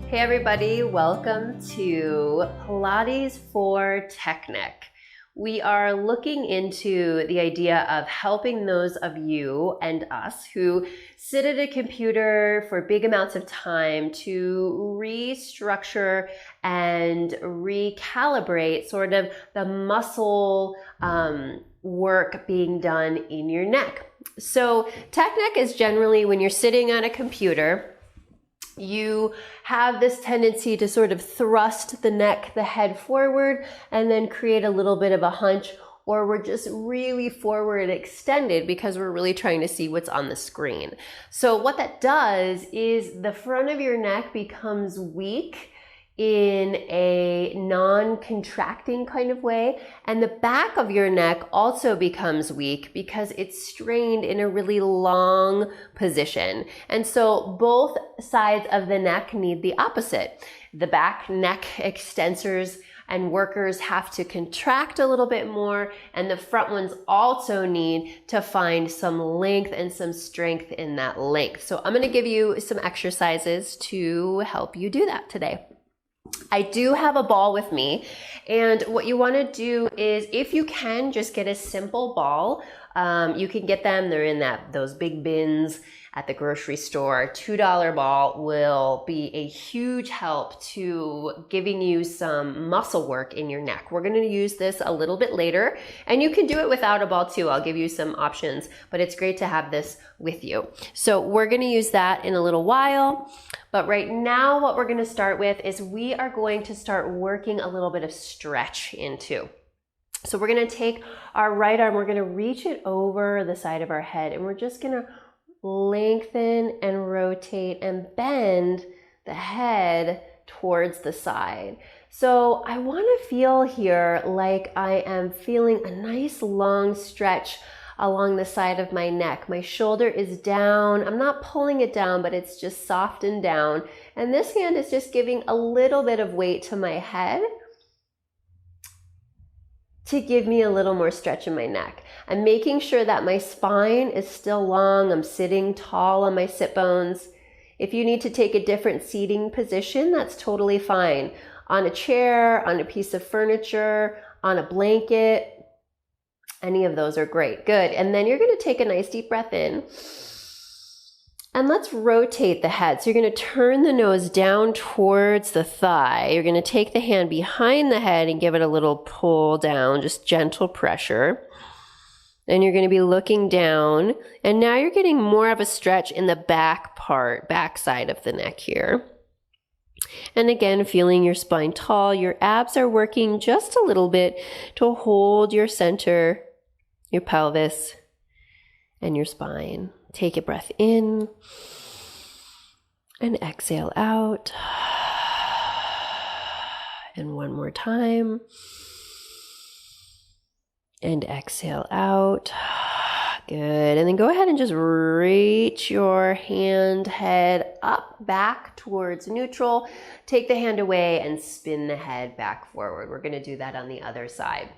Hey everybody, welcome to Pilates for Tech Neck. We are looking into the idea of helping those of you and us who sit at a computer for big amounts of time to restructure and recalibrate sort of the muscle work being done in your neck. So tech neck is generally when you're sitting at a computer, you have this tendency to sort of thrust the neck, the head forward, and then create a little bit of a hunch, or we're just really forward extended because we're really trying to see what's on the screen. So what that does is the front of your neck becomes weak in a non-contracting kind of way, and the back of your neck also becomes weak because it's strained in a really long position. And so both sides of the neck need the opposite. The back neck extensors and workers have to contract a little bit more, and the front ones also need to find some length and some strength in that length. So I'm going to give you some exercises to help you do that today. I do have a ball with me, and what you want to do is, if you can, just get a simple ball. You can get them, they're in those big bins at the grocery store. $2 ball will be a huge help to giving you some muscle work in your neck. We're going to use this a little bit later, and you can do it without a ball too. I'll give you some options, but it's great to have this with you. So we're going to use that in a little while. But right now, what we're going to start with is we are going to start working a little bit of stretch into. So we're going to take our right arm, we're going to reach it over the side of our head, and we're just going to lengthen and rotate and bend the head towards the side. So I want to feel here like I am feeling a nice long stretch along the side of my neck. My shoulder is down. I'm not pulling it down, but it's just softened down. And this hand is just giving a little bit of weight to my head to give me a little more stretch in my neck. I'm making sure that my spine is still long. I'm sitting tall on my sit bones. If you need to take a different seating position, that's totally fine. On a chair, on a piece of furniture, on a blanket, any of those are great. Good. And then you're going to take a nice deep breath in. And let's rotate the head. So you're going to turn the nose down towards the thigh. You're going to take the hand behind the head and give it a little pull down, just gentle pressure. And you're going to be looking down. And now you're getting more of a stretch in the back side of the neck here. And again, feeling your spine tall. Your abs are working just a little bit to hold your center, your pelvis, and your spine. Take a breath in and exhale out. And one more time. And exhale out. Good. And then go ahead and just reach your head up, back towards neutral. Take the hand away and spin the head back forward. We're going to do that on the other side.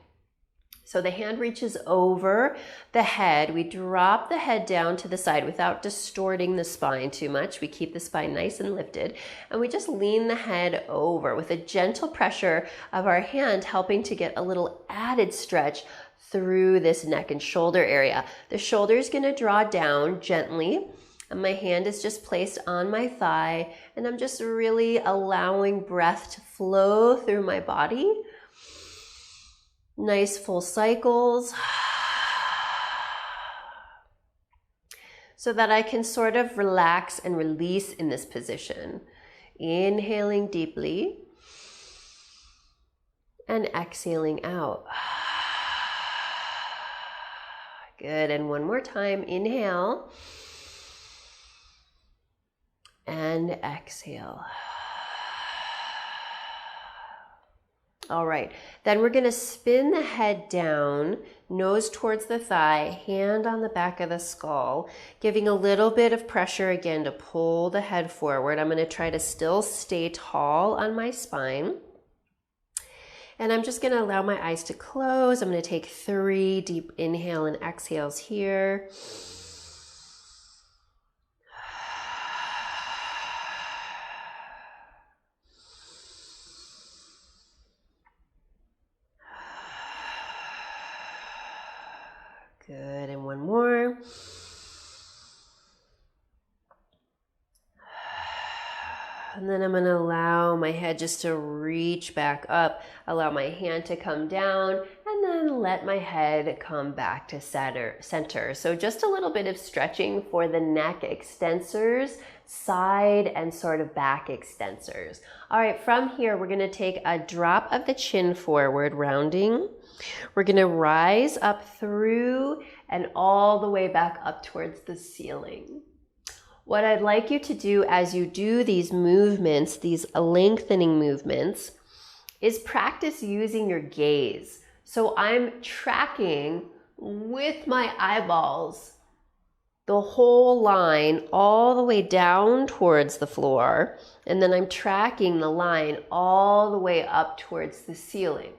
So the hand reaches over the head. We drop the head down to the side without distorting the spine too much. We keep the spine nice and lifted. And we just lean the head over with a gentle pressure of our hand, helping to get a little added stretch through this neck and shoulder area. The shoulder is going to draw down gently, and my hand is just placed on my thigh, and I'm just really allowing breath to flow through my body. Nice full cycles, so that I can sort of relax and release in this position. Inhaling deeply and exhaling out. Good. And one more time. Inhale and exhale. All right, then we're going to spin the head down, nose towards the thigh, hand on the back of the skull, giving a little bit of pressure again to pull the head forward. I'm going to try to still stay tall on my spine. And I'm just going to allow my eyes to close. I'm going to take 3 deep inhale and exhales here. Good, and one more. And then I'm going to allow my head just to reach back up, allow my hand to come down, and then let my head come back to center. So just a little bit of stretching for the neck extensors, side and sort of back extensors. All right, from here, we're going to take a drop of the chin forward, rounding. We're going to rise up through and all the way back up towards the ceiling. What I'd like you to do as you do these movements, these lengthening movements, is practice using your gaze. So I'm tracking with my eyeballs the whole line all the way down towards the floor, and then I'm tracking the line all the way up towards the ceiling.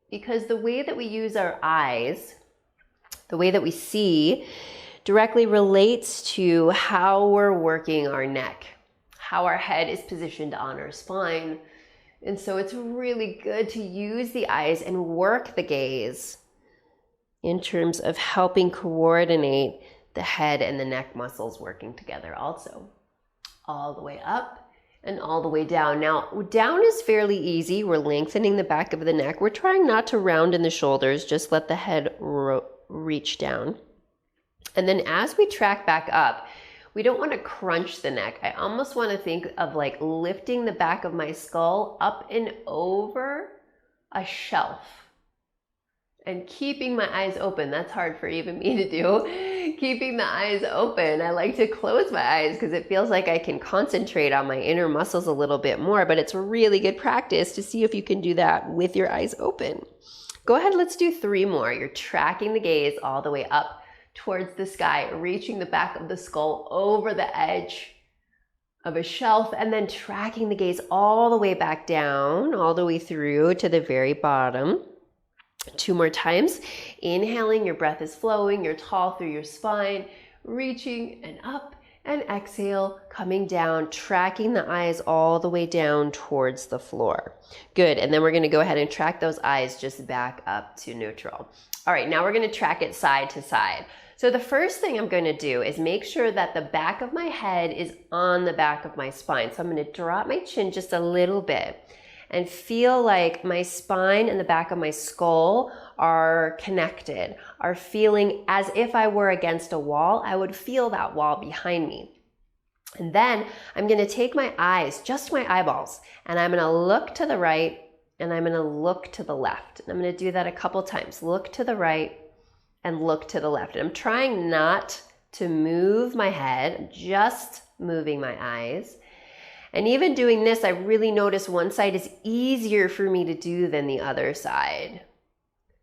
Because the way that we use our eyes, the way that we see, directly relates to how we're working our neck, how our head is positioned on our spine. And so it's really good to use the eyes and work the gaze in terms of helping coordinate the head and the neck muscles working together also. All the way up and all the way down. Now, down is fairly easy. We're lengthening the back of the neck. We're trying not to round in the shoulders, just let the head reach down. And then as we track back up, we don't want to crunch the neck. I almost want to think of like lifting the back of my skull up and over a shelf and keeping my eyes open. That's hard for even me to do. Keeping the eyes open. I like to close my eyes because it feels like I can concentrate on my inner muscles a little bit more, but it's really good practice to see if you can do that with your eyes open. Go ahead, let's do 3 more. You're tracking the gaze all the way up towards the sky, reaching the back of the skull over the edge of a shelf, and then tracking the gaze all the way back down, all the way through to the very bottom. 2 more times. Inhaling, your breath is flowing, you're tall through your spine, reaching and up, and exhale, coming down, tracking the eyes all the way down towards the floor. Good, and then we're gonna go ahead and track those eyes just back up to neutral. All right, now we're gonna track it side to side. So the first thing I'm going to do is make sure that the back of my head is on the back of my spine. So I'm going to drop my chin just a little bit and feel like my spine and the back of my skull are connected, are feeling as if I were against a wall. I would feel that wall behind me. And then I'm going to take my eyes, just my eyeballs, and I'm going to look to the right and I'm going to look to the left. And I'm going to do that a couple times. Look to the right and look to the left. And I'm trying not to move my head, just moving my eyes. And even doing this, I really notice one side is easier for me to do than the other side.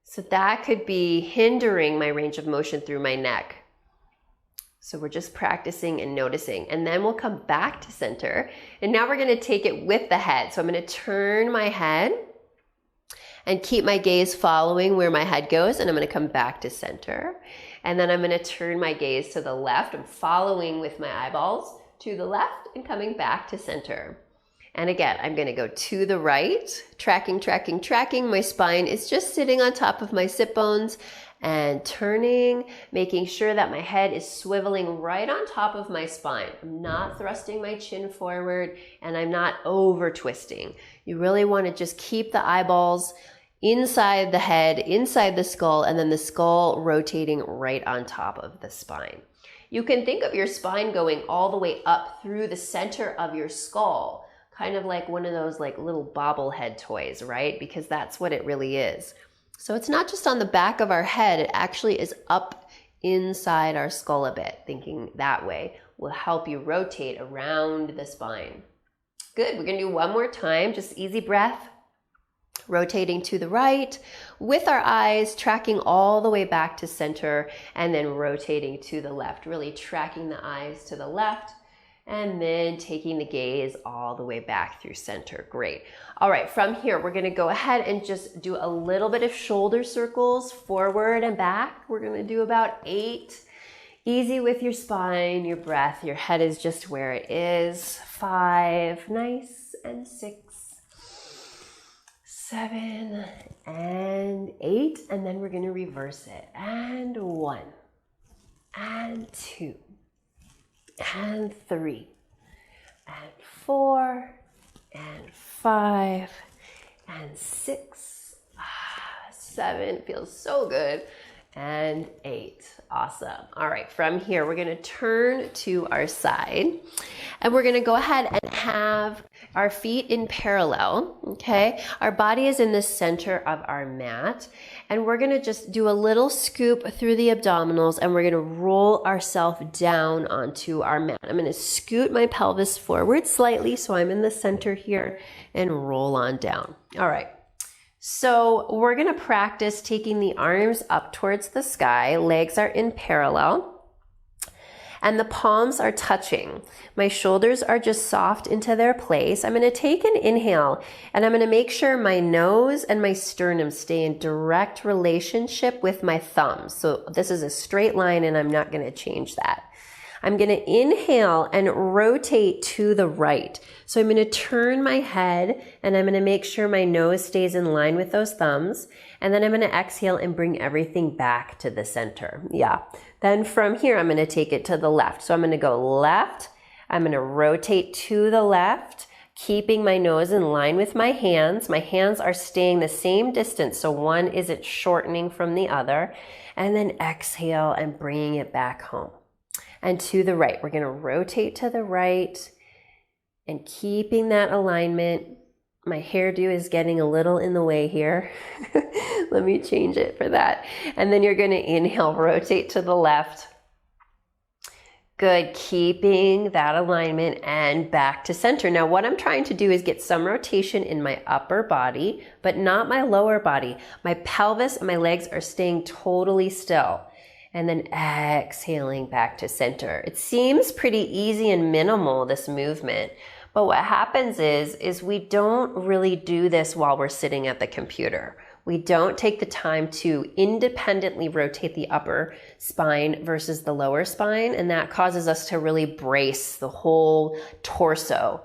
So that could be hindering my range of motion through my neck. So we're just practicing and noticing. And then we'll come back to center. And now we're going to take it with the head. So I'm going to turn my head and keep my gaze following where my head goes, and I'm going to come back to center. And then I'm going to turn my gaze to the left. I'm following with my eyeballs to the left and coming back to center. And again, I'm going to go to the right, tracking, tracking, tracking. My spine is just sitting on top of my sit bones and turning, making sure that my head is swiveling right on top of my spine. I'm not thrusting my chin forward and I'm not over twisting. You really want to just keep the eyeballs inside the head, inside the skull, and then the skull rotating right on top of the spine. You can think of your spine going all the way up through the center of your skull, kind of like one of those like little bobblehead toys, right? Because that's what it really is. So it's not just on the back of our head, it actually is up inside our skull a bit. Thinking that way will help you rotate around the spine. Good, we're gonna do one more time, just easy breath. Rotating to the right with our eyes, tracking all the way back to center, and then rotating to the left, really tracking the eyes to the left, and then taking the gaze all the way back through center. Great. All right, from here, we're gonna go ahead and just do a little bit of shoulder circles forward and back. We're gonna do about 8. Easy with your spine, your breath, your head is just where it is. 5, nice, and 6. 7 and 8, and then we're going to reverse it. And 1, and 2, and 3, and 4, and 5, and 6, 7, feels so good, and 8. Awesome. All right, from here, we're gonna turn to our side, and we're gonna go ahead and have our feet in parallel, okay? Our body is in the center of our mat, and we're gonna just do a little scoop through the abdominals, and we're gonna roll ourselves down onto our mat. I'm gonna scoot my pelvis forward slightly, so I'm in the center here, and roll on down. All right. So we're going to practice taking the arms up towards the sky, legs are in parallel, and the palms are touching. My shoulders are just soft into their place. I'm going to take an inhale, and I'm going to make sure my nose and my sternum stay in direct relationship with my thumbs. So this is a straight line, and I'm not going to change that. I'm going to inhale and rotate to the right. So I'm going to turn my head, and I'm going to make sure my nose stays in line with those thumbs. And then I'm going to exhale and bring everything back to the center. Yeah. Then from here, I'm going to take it to the left. So I'm going to go left. I'm going to rotate to the left, keeping my nose in line with my hands. My hands are staying the same distance, so one isn't shortening from the other. And then exhale and bringing it back home. And to the right, we're going to rotate to the right and keeping that alignment. My hairdo is getting a little in the way here. Let me change it for that. And then you're going to inhale, rotate to the left. Good, keeping that alignment and back to center. Now what I'm trying to do is get some rotation in my upper body, but not my lower body. My pelvis and my legs are staying totally still. And then exhaling back to center. It seems pretty easy and minimal, this movement. But what happens is we don't really do this while we're sitting at the computer. We don't take the time to independently rotate the upper spine versus the lower spine, and that causes us to really brace the whole torso.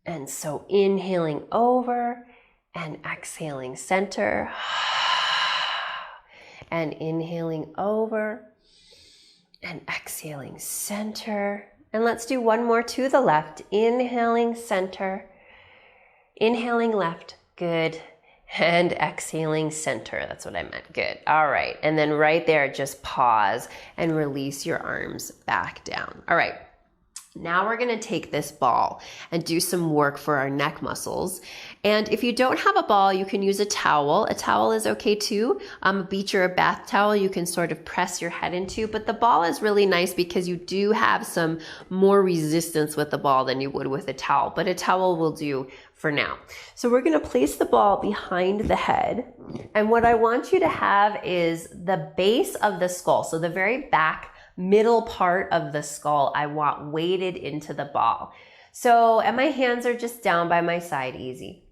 And so inhaling over and exhaling center. And inhaling over and exhaling center. And let's do one more to the left. Inhaling center, inhaling left, good. And exhaling center, that's what I meant, good. All right, and then right there, just pause and release your arms back down. All right. Now we're going to take this ball and do some work for our neck muscles. And if you don't have a ball, you can use a towel. A towel is okay too. A beach or a bath towel you can sort of press your head into, but the ball is really nice because you do have some more resistance with the ball than you would with a towel, but a towel will do for now. So we're going to place the ball behind the head. And what I want you to have is the base of the skull. So the very back middle part of the skull I want weighted into the ball. So, and my hands are just down by my side, easy.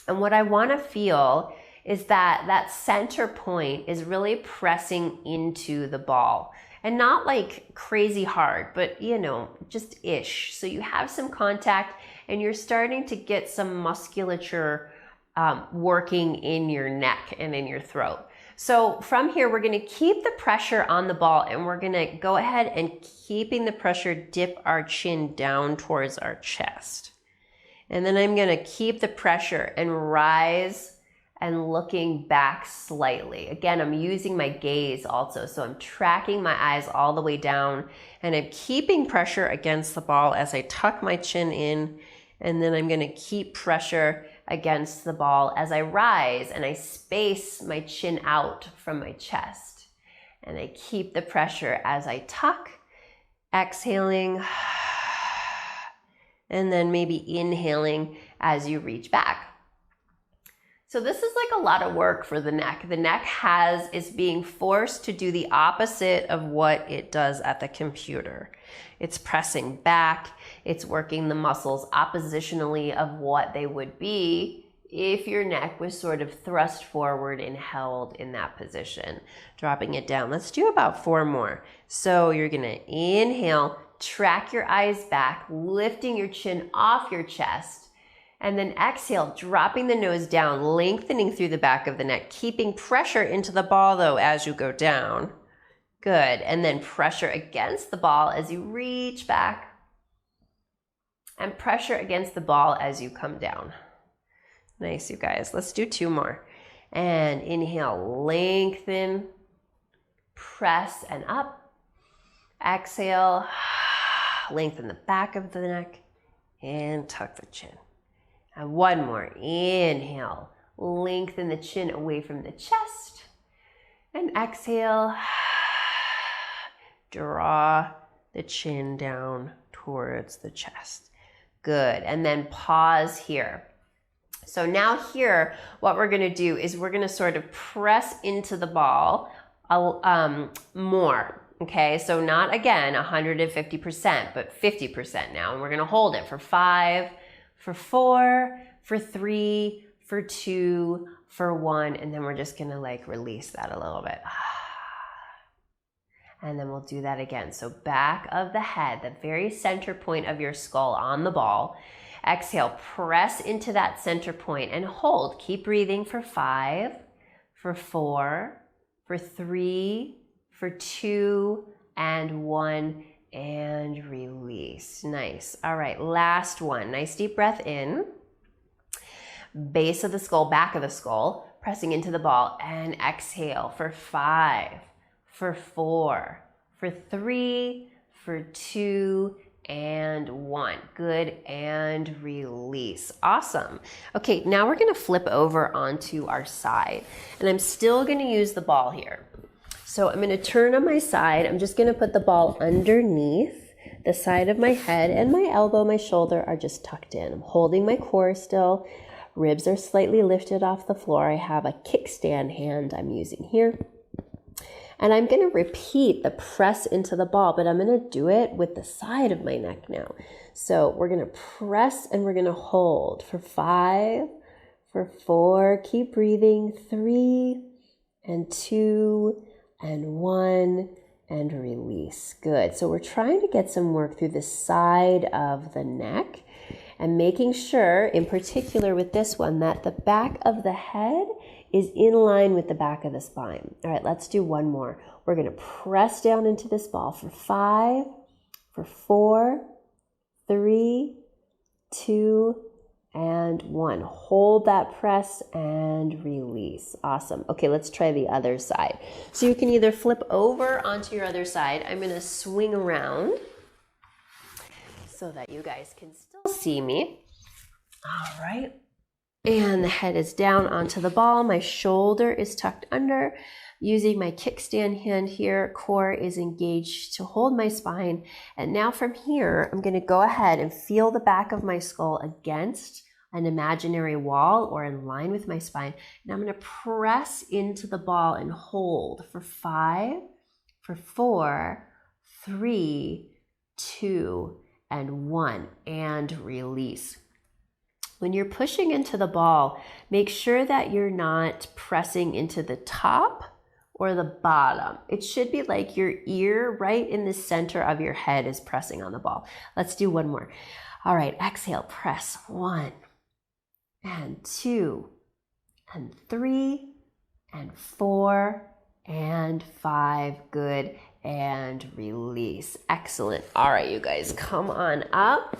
And what I want to feel is that that center point is really pressing into the ball. And not like crazy hard, but you know, just ish. So you have some contact and you're starting to get some musculature working in your neck and in your throat. So from here, we're going to keep the pressure on the ball, and we're going to go ahead and keeping the pressure, dip our chin down towards our chest. And then I'm going to keep the pressure and rise and looking back slightly. Again, I'm using my gaze also. So I'm tracking my eyes all the way down, and I'm keeping pressure against the ball as I tuck my chin in. And then I'm going to keep pressure against the ball as I rise and I space my chin out from my chest. And I keep the pressure as I tuck, exhaling, and then maybe inhaling as you reach back. So this is like a lot of work for the neck. The neck is being forced to do the opposite of what it does at the computer. It's pressing back, it's working the muscles oppositionally of what they would be if your neck was sort of thrust forward and held in that position. Dropping it down. Let's do about 4 more. So you're gonna inhale, track your eyes back, lifting your chin off your chest, And then exhale, dropping the nose down, lengthening through the back of the neck, keeping pressure into the ball though as you go down. Good. And then pressure against the ball as you reach back. And pressure against the ball as you come down. Nice, you guys. Let's do 2 more. And inhale, lengthen, press and up. Exhale, lengthen the back of the neck and tuck the chin. And 1 more. Inhale, lengthen the chin away from the chest. And exhale, draw the chin down towards the chest. Good. And then pause here. So now here, what we're going to do is we're going to sort of press into the ball more. Okay, so not again 150%, but 50% now. And we're going to hold it for 5, for 4, for 3, for 2, for 1. And then we're just going to like release that a little bit. And then we'll do that again. So back of the head, the very center point of your skull on the ball. Exhale, press into that center point and hold. Keep breathing for 5, for 4, for 3, for 2, and 1, and release. Nice. All right, last one. Nice deep breath in. Base of the skull, back of the skull, pressing into the ball, and exhale for 5, for 4, for 3, for 2, and 1. Good, and release. Awesome. Okay, now we're going to flip over onto our side, and I'm still going to use the ball here. So I'm going to turn on my side. I'm just going to put the ball underneath the side of my head, and my elbow, my shoulder are just tucked in. I'm holding my core still. Ribs are slightly lifted off the floor. I have a kickstand hand I'm using here. And I'm going to repeat the press into the ball, but I'm going to do it with the side of my neck now. So we're going to press and we're going to hold for 5, for 4, keep breathing, 3, and 2, and 1, and release. Good. So we're trying to get some work through the side of the neck and making sure, in particular with this one, that the back of the head is in line with the back of the spine. All right, let's do 1 more. We're going to press down into this ball for 5, for 4, 3, 2, and 1. Hold that press and release. Awesome. Okay, let's try the other side. So you can either flip over onto your other side. I'm going to swing around so that you guys can still see me. All right. And the head is down onto the ball. My shoulder is tucked under. Using my kickstand hand here, core is engaged to hold my spine. And now from here, I'm going to go ahead and feel the back of my skull against an imaginary wall or in line with my spine. And I'm going to press into the ball and hold for 5, for 4, 3, 2, and 1, and release. When you're pushing into the ball, make sure that you're not pressing into the top or the bottom. It should be like your ear right in the center of your head is pressing on the ball. Let's do 1 more. All right, exhale, press 1, and 2, and 3, and 4, and 5. Good, and release. Excellent. All right, you guys, come on up.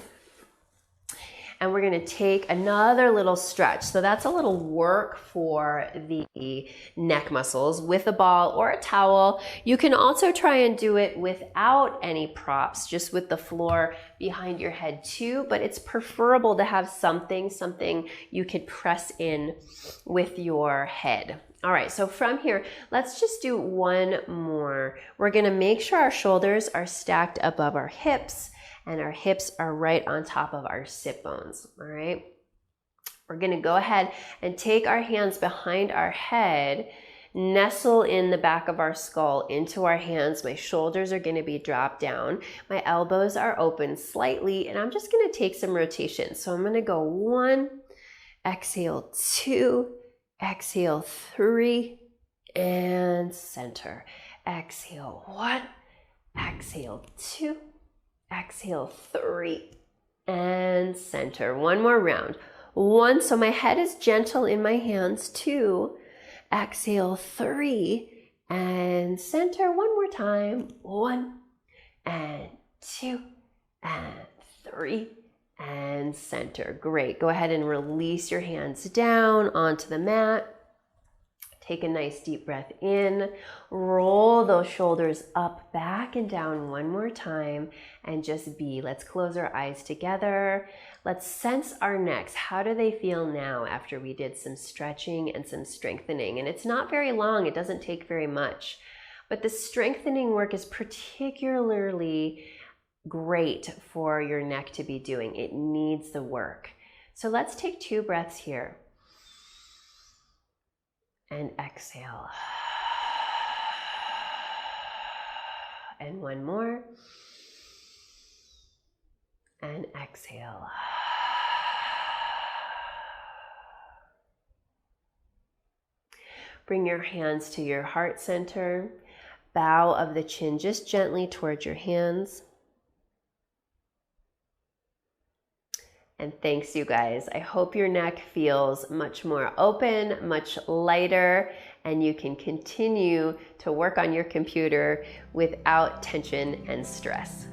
And we're going to take another little stretch. So that's a little work for the neck muscles with a ball or a towel. You can also try and do it without any props, just with the floor behind your head too, but it's preferable to have something you could press in with your head. All right, so from here, let's just do 1 more. We're going to make sure our shoulders are stacked above our hips, and our hips are right on top of our sit bones, all right? We're gonna go ahead and take our hands behind our head, nestle in the back of our skull into our hands. My shoulders are gonna be dropped down. My elbows are open slightly, and I'm just gonna take some rotation. So I'm gonna go 1, exhale 2, exhale 3, and center. Exhale 1, exhale 2, exhale 3, and center. 1 more round. 1, so my head is gentle in my hands. 2, exhale. 3, and center. One more time. 1, and 2, and 3, and center. Great. Go ahead and release your hands down onto the mat. Take a nice deep breath in. Roll those shoulders up, back, and down one more time, and just be. Let's close our eyes together. Let's sense our necks. How do they feel now after we did some stretching and some strengthening? And it's not very long. It doesn't take very much. But the strengthening work is particularly great for your neck to be doing. It needs the work. So let's take 2 breaths here. And exhale. And 1 more. And exhale. Bring your hands to your heart center. Bow of the chin just gently towards your hands. And thanks, you guys. I hope your neck feels much more open, much lighter, and you can continue to work on your computer without tension and stress.